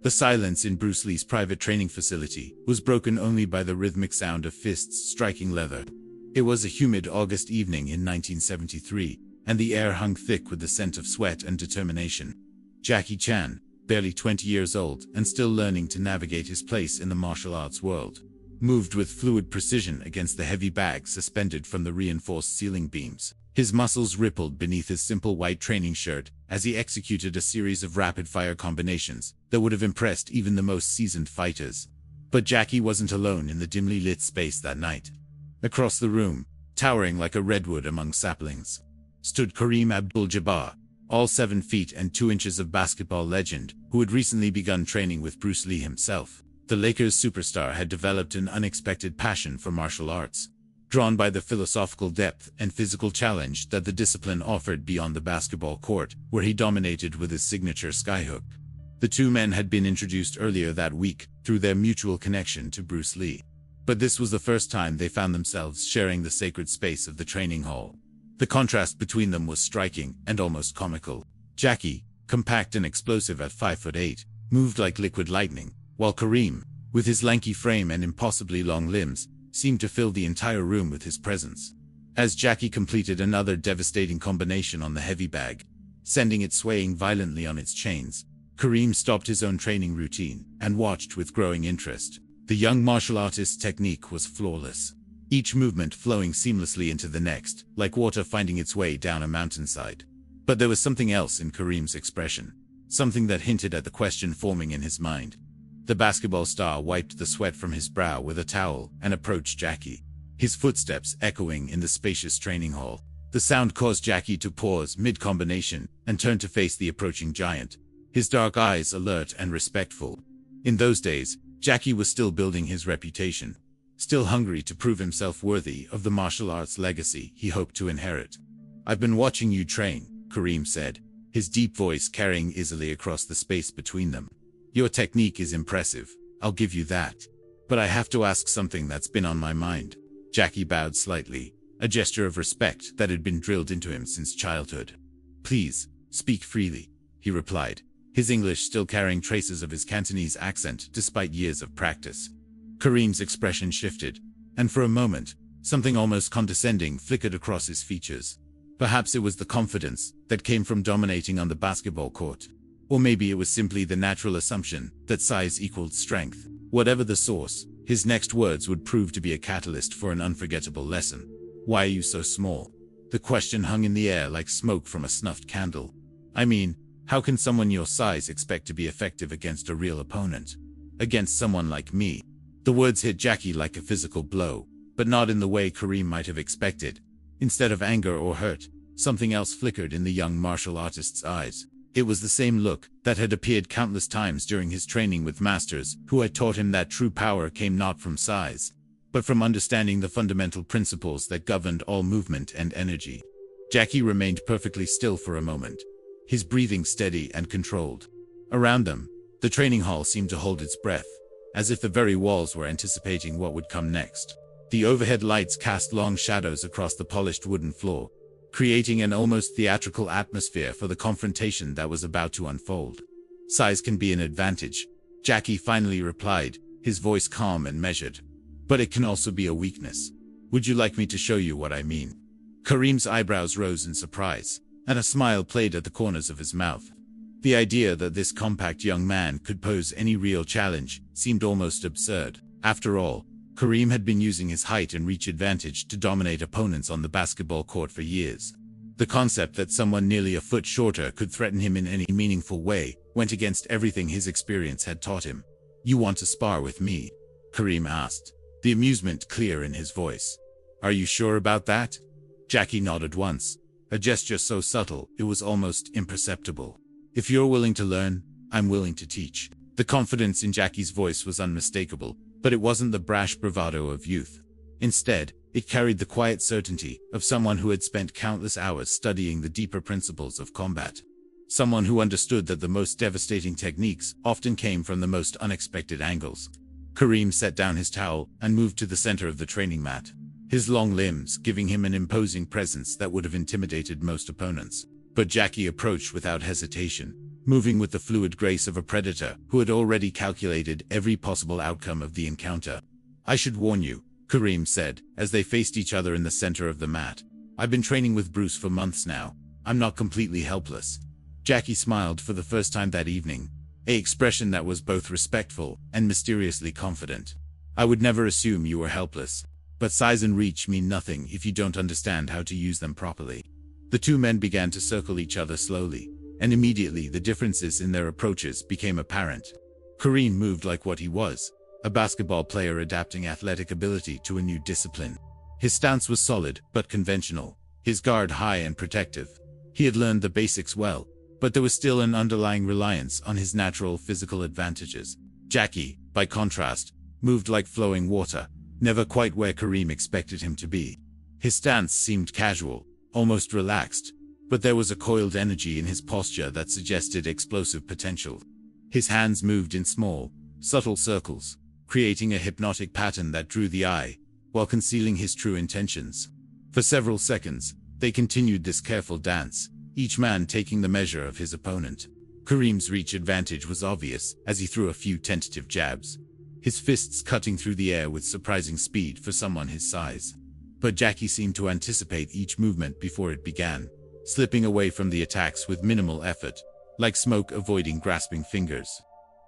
The silence in Bruce Lee's private training facility was broken only by the rhythmic sound of fists striking leather. It was a humid August evening in 1973, and the air hung thick with the scent of sweat and determination. Jackie Chan, barely 20 years old and still learning to navigate his place in the martial arts world, moved with fluid precision against the heavy bag suspended from the reinforced ceiling beams. His muscles rippled beneath his simple white training shirt as he executed a series of rapid-fire combinations that would have impressed even the most seasoned fighters. But Jackie wasn't alone in the dimly lit space that night. Across the room, towering like a redwood among saplings, stood Kareem Abdul-Jabbar, all 7 feet and 2 inches of basketball legend, who had recently begun training with Bruce Lee himself. The Lakers superstar had developed an unexpected passion for martial arts, drawn by the philosophical depth and physical challenge that the discipline offered beyond the basketball court, where he dominated with his signature skyhook. The two men had been introduced earlier that week through their mutual connection to Bruce Lee. But this was the first time they found themselves sharing the sacred space of the training hall. The contrast between them was striking and almost comical. Jackie, compact and explosive at 5'8", moved like liquid lightning, while Kareem, with his lanky frame and impossibly long limbs, seemed to fill the entire room with his presence. As Jackie completed another devastating combination on the heavy bag, sending it swaying violently on its chains, Kareem stopped his own training routine and watched with growing interest. The young martial artist's technique was flawless, each movement flowing seamlessly into the next, like water finding its way down a mountainside. But there was something else in Kareem's expression, something that hinted at the question forming in his mind. The basketball star wiped the sweat from his brow with a towel and approached Jackie, his footsteps echoing in the spacious training hall. The sound caused Jackie to pause mid-combination and turn to face the approaching giant, his dark eyes alert and respectful. In those days, Jackie was still building his reputation, still hungry to prove himself worthy of the martial arts legacy he hoped to inherit. "I've been watching you train," Kareem said, his deep voice carrying easily across the space between them. "Your technique is impressive, I'll give you that. But I have to ask something that's been on my mind." Jackie bowed slightly, a gesture of respect that had been drilled into him since childhood. "Please, speak freely," he replied, his English still carrying traces of his Cantonese accent despite years of practice. Kareem's expression shifted, and for a moment, something almost condescending flickered across his features. Perhaps it was the confidence that came from dominating on the basketball court. Or maybe it was simply the natural assumption that size equaled strength. Whatever the source, his next words would prove to be a catalyst for an unforgettable lesson. "Why are you so small?" The question hung in the air like smoke from a snuffed candle. "I mean, how can someone your size expect to be effective against a real opponent? Against someone like me?" The words hit Jackie like a physical blow, but not in the way Kareem might have expected. Instead of anger or hurt, something else flickered in the young martial artist's eyes. It was the same look that had appeared countless times during his training with masters who had taught him that true power came not from size, but from understanding the fundamental principles that governed all movement and energy. Jackie remained perfectly still for a moment, his breathing steady and controlled. Around them, the training hall seemed to hold its breath, as if the very walls were anticipating what would come next. The overhead lights cast long shadows across the polished wooden floor, creating an almost theatrical atmosphere for the confrontation that was about to unfold. "Size can be an advantage," Jackie finally replied, his voice calm and measured. "But it can also be a weakness. Would you like me to show you what I mean?" Kareem's eyebrows rose in surprise, and a smile played at the corners of his mouth. The idea that this compact young man could pose any real challenge seemed almost absurd. After all, Kareem had been using his height and reach advantage to dominate opponents on the basketball court for years. The concept that someone nearly a foot shorter could threaten him in any meaningful way went against everything his experience had taught him. "You want to spar with me?" Kareem asked, the amusement clear in his voice. "Are you sure about that?" Jackie nodded once, a gesture so subtle it was almost imperceptible. "If you're willing to learn, I'm willing to teach." The confidence in Jackie's voice was unmistakable, but it wasn't the brash bravado of youth. Instead, it carried the quiet certainty of someone who had spent countless hours studying the deeper principles of combat. Someone who understood that the most devastating techniques often came from the most unexpected angles. Kareem set down his towel and moved to the center of the training mat, his long limbs giving him an imposing presence that would have intimidated most opponents. But Jackie approached without hesitation, moving with the fluid grace of a predator who had already calculated every possible outcome of the encounter. "I should warn you," Kareem said, as they faced each other in the center of the mat. "I've been training with Bruce for months now. I'm not completely helpless." Jackie smiled for the first time that evening, an expression that was both respectful and mysteriously confident. "I would never assume you were helpless. But size and reach mean nothing if you don't understand how to use them properly." The two men began to circle each other slowly, and immediately the differences in their approaches became apparent. Kareem moved like what he was, a basketball player adapting athletic ability to a new discipline. His stance was solid but conventional, his guard high and protective. He had learned the basics well, but there was still an underlying reliance on his natural physical advantages. Jackie, by contrast, moved like flowing water, never quite where Kareem expected him to be. His stance seemed casual, almost relaxed, but there was a coiled energy in his posture that suggested explosive potential. His hands moved in small, subtle circles, creating a hypnotic pattern that drew the eye, while concealing his true intentions. For several seconds, they continued this careful dance, each man taking the measure of his opponent. Kareem's reach advantage was obvious as he threw a few tentative jabs, his fists cutting through the air with surprising speed for someone his size. But Jackie seemed to anticipate each movement before it began, slipping away from the attacks with minimal effort, like smoke avoiding grasping fingers.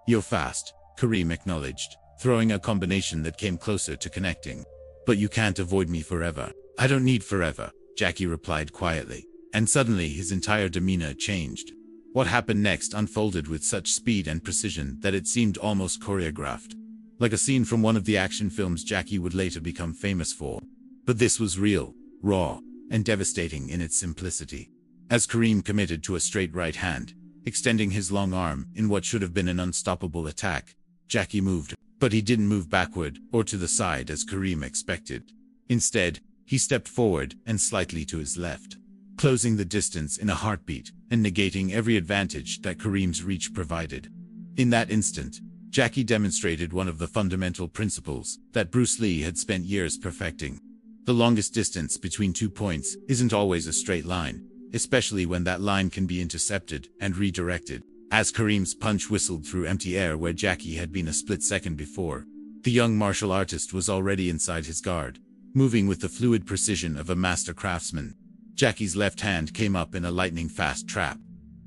"You're fast," Kareem acknowledged, throwing a combination that came closer to connecting. "But you can't avoid me forever." "I don't need forever," Jackie replied quietly, and suddenly his entire demeanor changed. What happened next unfolded with such speed and precision that it seemed almost choreographed, like a scene from one of the action films Jackie would later become famous for. But this was real, raw, and devastating in its simplicity. As Kareem committed to a straight right hand, extending his long arm in what should have been an unstoppable attack, Jackie moved, but he didn't move backward or to the side as Kareem expected. Instead, he stepped forward and slightly to his left, closing the distance in a heartbeat and negating every advantage that Kareem's reach provided. In that instant, Jackie demonstrated one of the fundamental principles that Bruce Lee had spent years perfecting. The longest distance between 2 points isn't always a straight line, especially when that line can be intercepted and redirected. As Kareem's punch whistled through empty air where Jackie had been a split second before, the young martial artist was already inside his guard, moving with the fluid precision of a master craftsman. Jackie's left hand came up in a lightning-fast trap,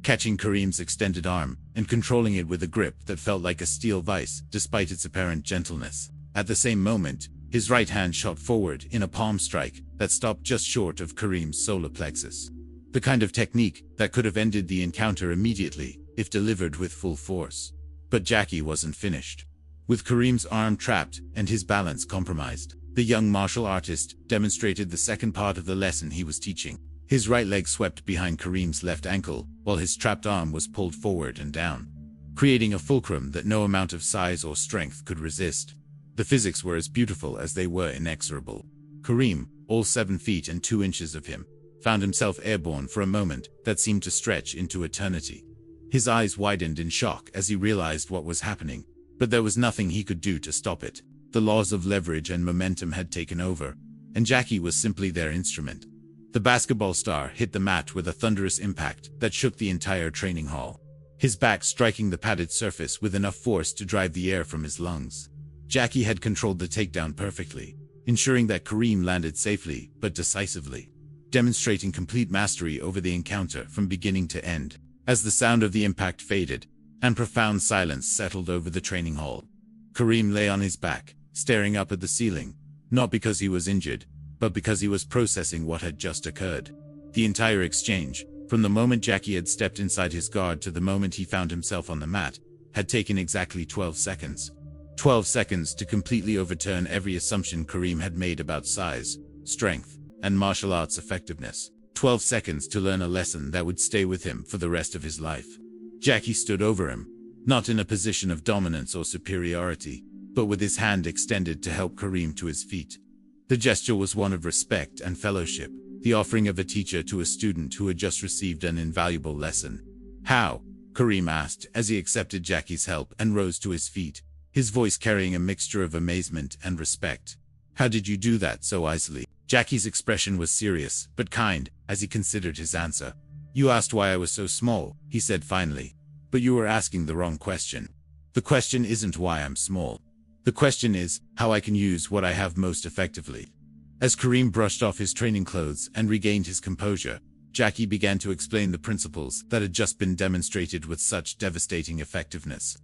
catching Kareem's extended arm and controlling it with a grip that felt like a steel vise despite its apparent gentleness. At the same moment, his right hand shot forward in a palm strike that stopped just short of Kareem's solar plexus. The kind of technique that could have ended the encounter immediately if delivered with full force. But Jackie wasn't finished. With Kareem's arm trapped and his balance compromised, the young martial artist demonstrated the second part of the lesson he was teaching. His right leg swept behind Kareem's left ankle, while his trapped arm was pulled forward and down, creating a fulcrum that no amount of size or strength could resist. The physics were as beautiful as they were inexorable. Kareem, all 7 feet and 2 inches of him, found himself airborne for a moment that seemed to stretch into eternity. His eyes widened in shock as he realized what was happening, but there was nothing he could do to stop it. The laws of leverage and momentum had taken over, and Jackie was simply their instrument. The basketball star hit the mat with a thunderous impact that shook the entire training hall, his back striking the padded surface with enough force to drive the air from his lungs. Jackie had controlled the takedown perfectly, ensuring that Kareem landed safely but decisively, demonstrating complete mastery over the encounter from beginning to end. As the sound of the impact faded, and profound silence settled over the training hall, Kareem lay on his back, staring up at the ceiling, not because he was injured, but because he was processing what had just occurred. The entire exchange, from the moment Jackie had stepped inside his guard to the moment he found himself on the mat, had taken exactly 12 seconds. 12 seconds to completely overturn every assumption Kareem had made about size, strength, and martial arts effectiveness. 12 seconds to learn a lesson that would stay with him for the rest of his life. Jackie stood over him, not in a position of dominance or superiority, but with his hand extended to help Kareem to his feet. The gesture was one of respect and fellowship, the offering of a teacher to a student who had just received an invaluable lesson. "How?" Kareem asked as he accepted Jackie's help and rose to his feet, his voice carrying a mixture of amazement and respect. "How did you do that so easily?" Jackie's expression was serious, but kind, as he considered his answer. "You asked why I was so small," he said finally. But you are asking the wrong question. The question isn't why I'm small. The question is how I can use what I have most effectively. As Kareem brushed off his training clothes and regained his composure, Jackie began to explain the principles that had just been demonstrated with such devastating effectiveness.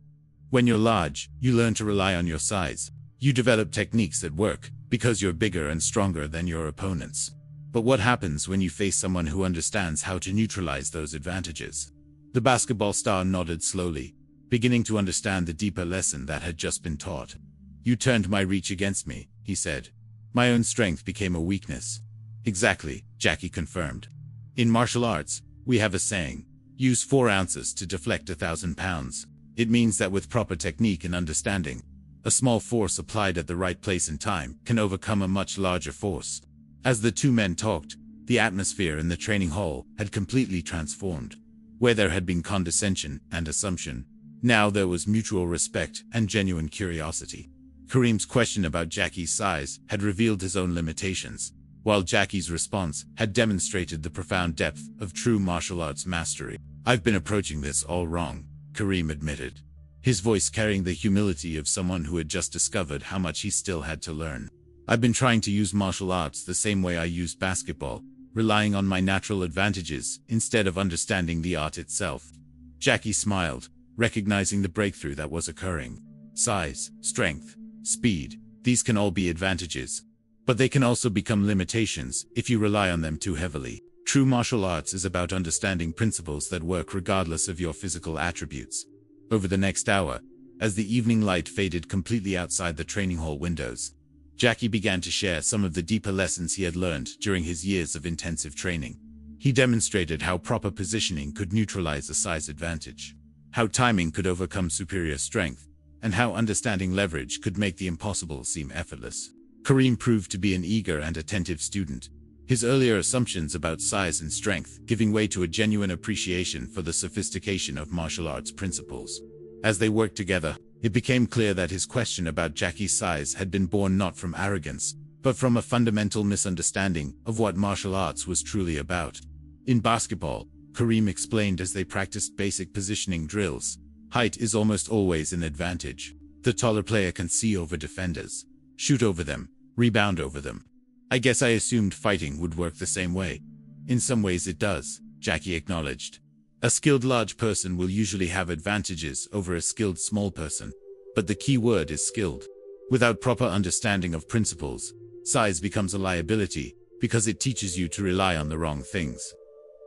When you're large, you learn to rely on your size. You develop techniques that work because you're bigger and stronger than your opponents. But what happens when you face someone who understands how to neutralize those advantages? The basketball star nodded slowly, beginning to understand the deeper lesson that had just been taught. You turned my reach against me, he said. My own strength became a weakness. Exactly, Jackie confirmed. In martial arts, we have a saying, use 4 ounces to deflect 1,000 pounds. It means that with proper technique and understanding, a small force applied at the right place and time can overcome a much larger force. As the two men talked, the atmosphere in the training hall had completely transformed. Where there had been condescension and assumption, now there was mutual respect and genuine curiosity. Kareem's question about Jackie's size had revealed his own limitations, while Jackie's response had demonstrated the profound depth of true martial arts mastery. I've been approaching this all wrong, Kareem admitted, his voice carrying the humility of someone who had just discovered how much he still had to learn. I've been trying to use martial arts the same way I used basketball, relying on my natural advantages instead of understanding the art itself. Jackie smiled, recognizing the breakthrough that was occurring. Size, strength, speed, these can all be advantages. But they can also become limitations if you rely on them too heavily. True martial arts is about understanding principles that work regardless of your physical attributes. Over the next hour, as the evening light faded completely outside the training hall windows, Jackie began to share some of the deeper lessons he had learned during his years of intensive training. He demonstrated how proper positioning could neutralize a size advantage, how timing could overcome superior strength, and how understanding leverage could make the impossible seem effortless. Kareem proved to be an eager and attentive student, his earlier assumptions about size and strength giving way to a genuine appreciation for the sophistication of martial arts principles. As they worked together, it became clear that his question about Jackie's size had been born not from arrogance, but from a fundamental misunderstanding of what martial arts was truly about. In basketball, Kareem explained as they practiced basic positioning drills, height is almost always an advantage. The taller player can see over defenders, shoot over them, rebound over them. I guess I assumed fighting would work the same way. In some ways it does, Jackie acknowledged. A skilled large person will usually have advantages over a skilled small person. But the key word is skilled. Without proper understanding of principles, size becomes a liability because it teaches you to rely on the wrong things.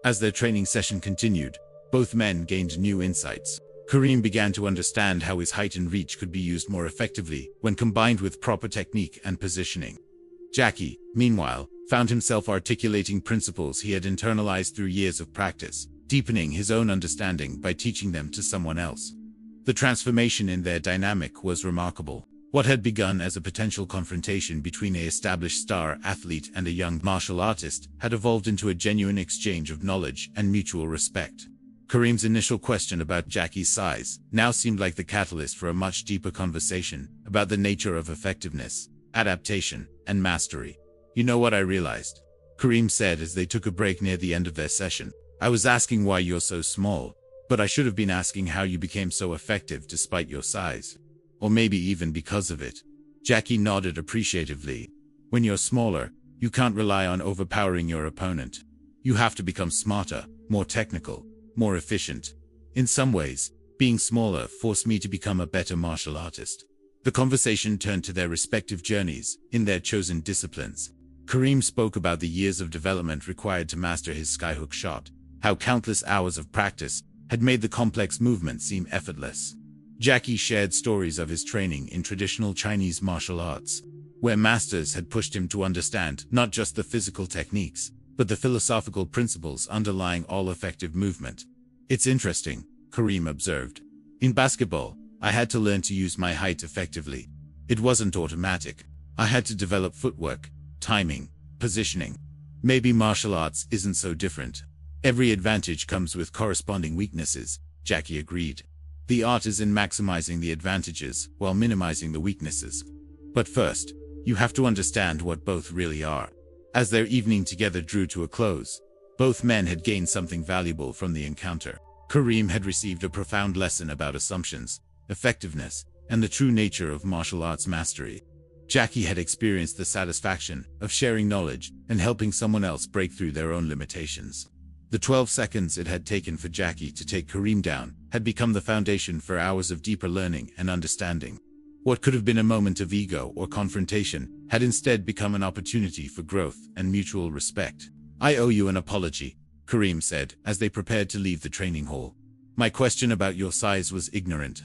As their training session continued, both men gained new insights. Kareem began to understand how his height and reach could be used more effectively when combined with proper technique and positioning. Jackie, meanwhile, found himself articulating principles he had internalized through years of practice, deepening his own understanding by teaching them to someone else. The transformation in their dynamic was remarkable. What had begun as a potential confrontation between an established star athlete and a young martial artist had evolved into a genuine exchange of knowledge and mutual respect. Kareem's initial question about Jackie's size now seemed like the catalyst for a much deeper conversation about the nature of effectiveness, adaptation, and mastery. You know what I realized? Kareem said as they took a break near the end of their session. I was asking why you're so small, but I should have been asking how you became so effective despite your size. Or maybe even because of it. Jackie nodded appreciatively. When you're smaller, you can't rely on overpowering your opponent. You have to become smarter, more technical, more efficient. In some ways, being smaller forced me to become a better martial artist. The conversation turned to their respective journeys in their chosen disciplines. Kareem spoke about the years of development required to master his skyhook shot, how countless hours of practice had made the complex movement seem effortless. Jackie shared stories of his training in traditional Chinese martial arts, where masters had pushed him to understand not just the physical techniques, but the philosophical principles underlying all effective movement. It's interesting, Kareem observed. In basketball, I had to learn to use my height effectively. It wasn't automatic. I had to develop footwork, timing, positioning. Maybe martial arts isn't so different. Every advantage comes with corresponding weaknesses, Jackie agreed. The art is in maximizing the advantages while minimizing the weaknesses. But first, you have to understand what both really are. As their evening together drew to a close, both men had gained something valuable from the encounter. Kareem had received a profound lesson about assumptions, effectiveness, and the true nature of martial arts mastery. Jackie had experienced the satisfaction of sharing knowledge and helping someone else break through their own limitations. The 12 seconds it had taken for Jackie to take Kareem down had become the foundation for hours of deeper learning and understanding. What could have been a moment of ego or confrontation had instead become an opportunity for growth and mutual respect. "I owe you an apology," Kareem said as they prepared to leave the training hall. "My question about your size was ignorant.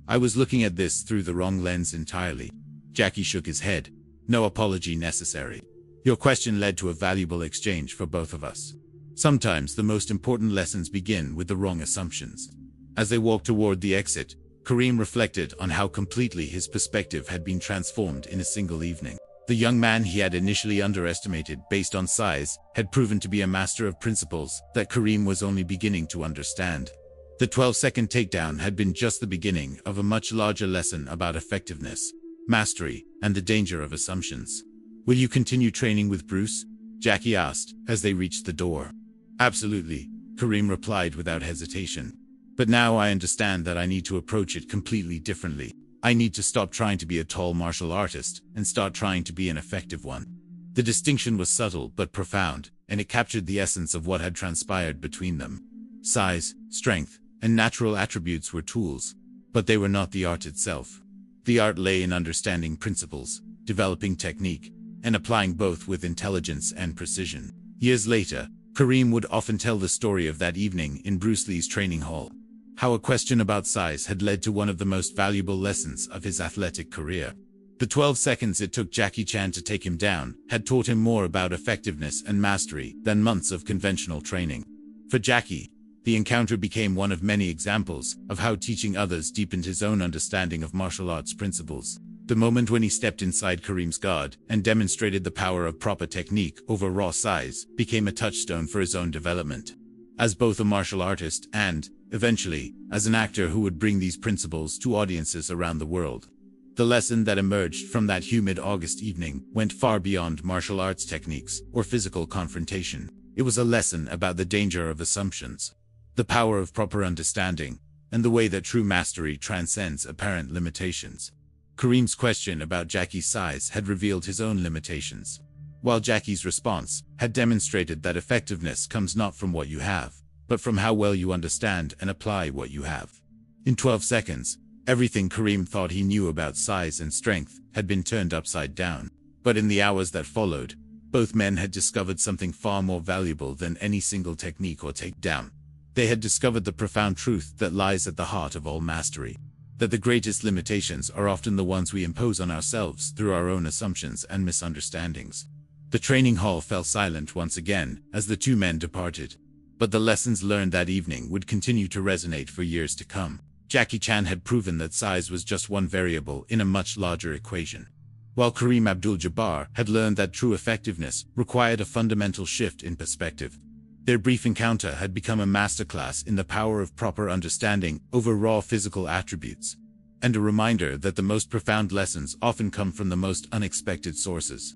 I was looking at this through the wrong lens entirely." Jackie shook his head. "No apology necessary. Your question led to a valuable exchange for both of us. Sometimes the most important lessons begin with the wrong assumptions." As they walked toward the exit, Kareem reflected on how completely his perspective had been transformed in a single evening. The young man he had initially underestimated based on size had proven to be a master of principles that Kareem was only beginning to understand. The 12-second takedown had been just the beginning of a much larger lesson about effectiveness, mastery, and the danger of assumptions. "Will you continue training with Bruce?" Jackie asked as they reached the door. "Absolutely," Kareem replied without hesitation. "But now I understand that I need to approach it completely differently. I need to stop trying to be a tall martial artist and start trying to be an effective one." The distinction was subtle but profound, and it captured the essence of what had transpired between them. Size, strength, and natural attributes were tools, but they were not the art itself. The art lay in understanding principles, developing technique, and applying both with intelligence and precision. Years later, Kareem would often tell the story of that evening in Bruce Lee's training hall. How a question about size had led to one of the most valuable lessons of his athletic career. The 12 seconds it took Jackie Chan to take him down had taught him more about effectiveness and mastery than months of conventional training. For Jackie, the encounter became one of many examples of how teaching others deepened his own understanding of martial arts principles. The moment when he stepped inside Kareem's guard and demonstrated the power of proper technique over raw size became a touchstone for his own development. As both a martial artist and, eventually, as an actor who would bring these principles to audiences around the world. The lesson that emerged from that humid August evening went far beyond martial arts techniques or physical confrontation. It was a lesson about the danger of assumptions, the power of proper understanding, and the way that true mastery transcends apparent limitations. Kareem's question about Jackie's size had revealed his own limitations, while Jackie's response had demonstrated that effectiveness comes not from what you have, but from how well you understand and apply what you have. In 12 seconds, everything Kareem thought he knew about size and strength had been turned upside down. But in the hours that followed, both men had discovered something far more valuable than any single technique or takedown. They had discovered the profound truth that lies at the heart of all mastery, that the greatest limitations are often the ones we impose on ourselves through our own assumptions and misunderstandings. The training hall fell silent once again as the two men departed, but the lessons learned that evening would continue to resonate for years to come. Jackie Chan had proven that size was just one variable in a much larger equation, while Kareem Abdul-Jabbar had learned that true effectiveness required a fundamental shift in perspective. Their brief encounter had become a masterclass in the power of proper understanding over raw physical attributes, and a reminder that the most profound lessons often come from the most unexpected sources.